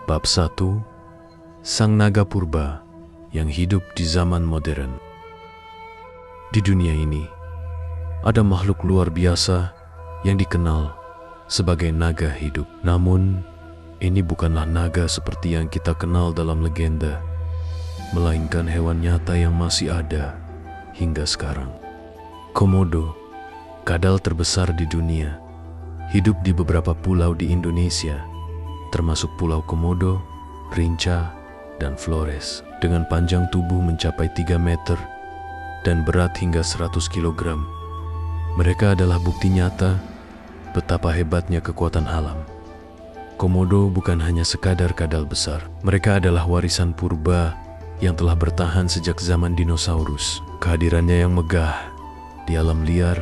Bab 1. Sang Naga Purba yang hidup di zaman modern. Di dunia ini, ada makhluk luar biasa yang dikenal sebagai naga hidup. Namun, ini bukanlah naga seperti yang kita kenal dalam legenda, melainkan hewan nyata yang masih ada hingga sekarang. Komodo, kadal terbesar di dunia, hidup di beberapa pulau di Indonesia, termasuk Pulau Komodo, Rinca, dan Flores. Dengan panjang tubuh mencapai 3 meter dan berat hingga 100 kg. Mereka adalah bukti nyata betapa hebatnya kekuatan alam. Komodo bukan hanya sekadar kadal besar. Mereka adalah warisan purba yang telah bertahan sejak zaman dinosaurus. Kehadirannya yang megah di alam liar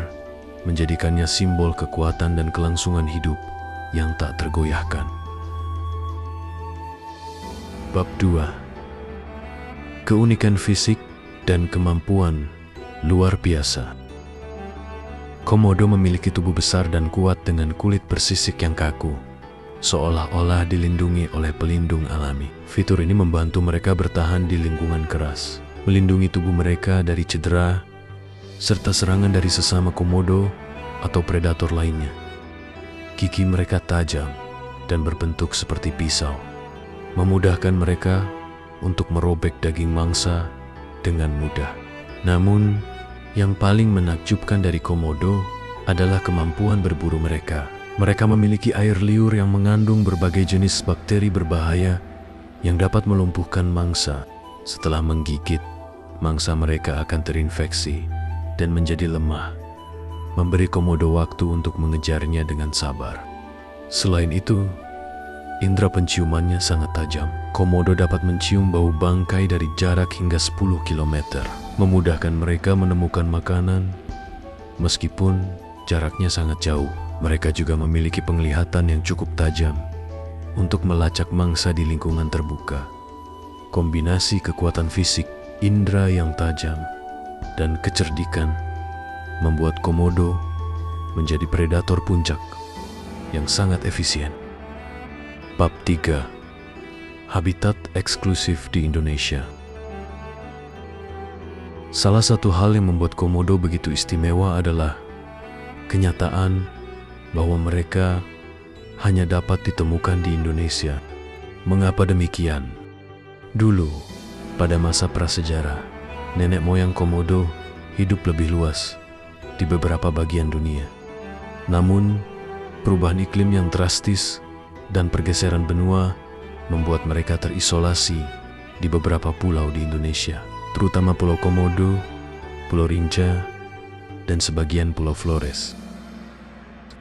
menjadikannya simbol kekuatan dan kelangsungan hidup yang tak tergoyahkan. Bab 2. Keunikan fisik dan kemampuan luar biasa. Komodo memiliki tubuh besar dan kuat dengan kulit bersisik yang kaku, seolah-olah dilindungi oleh pelindung alami. Fitur ini membantu mereka bertahan di lingkungan keras, melindungi tubuh mereka dari cedera, serta serangan dari sesama komodo atau predator lainnya. Gigi mereka tajam dan berbentuk seperti pisau, memudahkan mereka untuk merobek daging mangsa dengan mudah. Namun, yang paling menakjubkan dari komodo adalah kemampuan berburu mereka. Mereka memiliki air liur yang mengandung berbagai jenis bakteri berbahaya yang dapat melumpuhkan mangsa. Setelah menggigit, mangsa mereka akan terinfeksi dan menjadi lemah, memberi komodo waktu untuk mengejarnya dengan sabar. Selain itu, indera penciumannya sangat tajam. Komodo dapat mencium bau bangkai dari jarak hingga 10 km, memudahkan mereka menemukan makanan meskipun jaraknya sangat jauh. Mereka juga memiliki penglihatan yang cukup tajam untuk melacak mangsa di lingkungan terbuka. Kombinasi kekuatan fisik, indera yang tajam, dan kecerdikan membuat komodo menjadi predator puncak yang sangat efisien. Bab 3. Habitat eksklusif di Indonesia. Salah satu hal yang membuat komodo begitu istimewa adalah kenyataan bahwa mereka hanya dapat ditemukan di Indonesia. Mengapa demikian? Dulu, pada masa prasejarah, nenek moyang komodo hidup lebih luas di beberapa bagian dunia. Namun, perubahan iklim yang drastis dan pergeseran benua membuat mereka terisolasi di beberapa pulau di Indonesia, terutama Pulau Komodo, Pulau Rinca, dan sebagian Pulau Flores.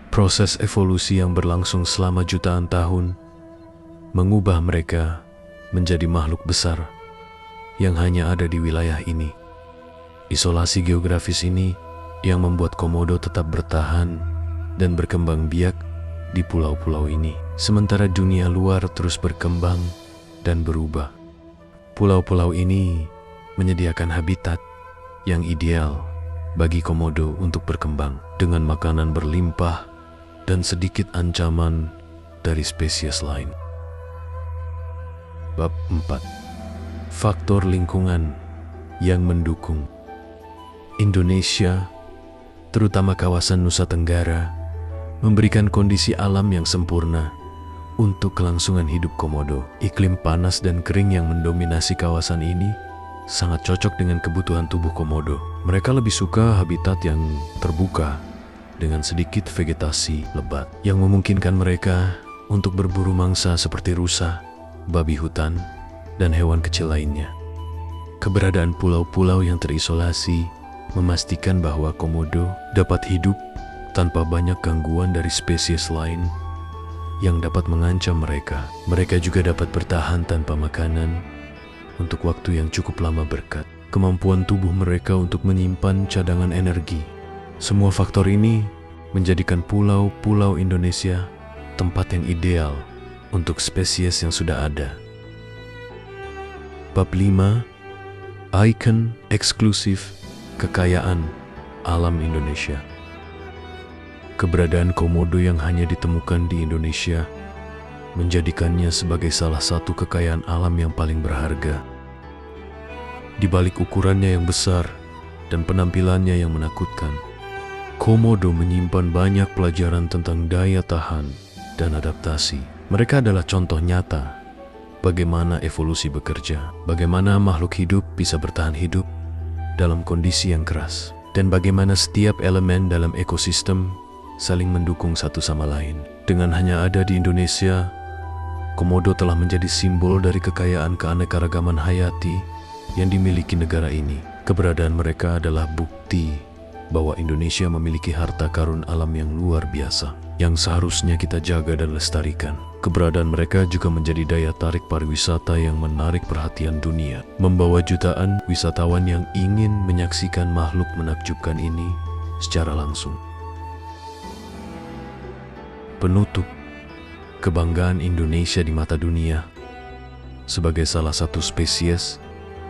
Proses evolusi yang berlangsung selama jutaan tahun mengubah mereka menjadi makhluk besar yang hanya ada di wilayah ini. Isolasi geografis ini yang membuat komodo tetap bertahan dan berkembang biak di pulau-pulau ini, sementara dunia luar terus berkembang dan berubah. Pulau-pulau ini menyediakan habitat yang ideal bagi komodo untuk berkembang dengan makanan berlimpah dan sedikit ancaman dari spesies lain. Bab 4. Faktor lingkungan yang mendukung. Indonesia, terutama kawasan Nusa Tenggara, memberikan kondisi alam yang sempurna untuk kelangsungan hidup komodo. Iklim panas dan kering yang mendominasi kawasan ini sangat cocok dengan kebutuhan tubuh komodo. Mereka lebih suka habitat yang terbuka dengan sedikit vegetasi lebat yang memungkinkan mereka untuk berburu mangsa seperti rusa, babi hutan, dan hewan kecil lainnya. Keberadaan pulau-pulau yang terisolasi memastikan bahwa komodo dapat hidup tanpa banyak gangguan dari spesies lain yang dapat mengancam mereka. Mereka juga dapat bertahan tanpa makanan untuk waktu yang cukup lama berkat kemampuan tubuh mereka untuk menyimpan cadangan energi. Semua faktor ini menjadikan pulau-pulau Indonesia tempat yang ideal untuk spesies yang sudah ada. Bab 5. Ikon eksklusif kekayaan alam Indonesia. Keberadaan komodo yang hanya ditemukan di Indonesia menjadikannya sebagai salah satu kekayaan alam yang paling berharga. Di balik ukurannya yang besar dan penampilannya yang menakutkan, Komodo menyimpan banyak pelajaran tentang daya tahan dan adaptasi. Mereka adalah contoh nyata bagaimana evolusi bekerja, bagaimana makhluk hidup bisa bertahan hidup dalam kondisi yang keras, dan bagaimana setiap elemen dalam ekosistem saling mendukung satu sama lain. Dengan hanya ada di Indonesia, Komodo telah menjadi simbol dari kekayaan keanekaragaman hayati yang dimiliki negara ini. Keberadaan mereka adalah bukti bahwa Indonesia memiliki harta karun alam yang luar biasa, yang seharusnya kita jaga dan lestarikan. Keberadaan mereka juga menjadi daya tarik pariwisata yang menarik perhatian dunia, membawa jutaan wisatawan yang ingin menyaksikan makhluk menakjubkan ini secara langsung. Penutup, kebanggaan Indonesia di mata dunia sebagai salah satu spesies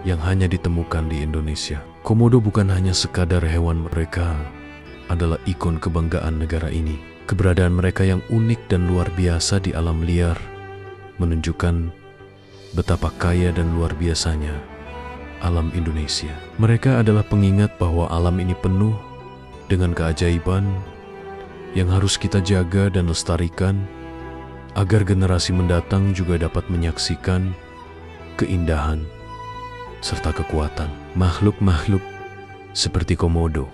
yang hanya ditemukan di Indonesia. Komodo bukan hanya sekadar hewan, mereka adalah ikon kebanggaan negara ini. Keberadaan mereka yang unik dan luar biasa di alam liar menunjukkan betapa kaya dan luar biasanya alam Indonesia. Mereka adalah pengingat bahwa alam ini penuh dengan keajaiban yang harus kita jaga dan lestarikan agar generasi mendatang juga dapat menyaksikan keindahan serta kekuatan makhluk-makhluk seperti Komodo.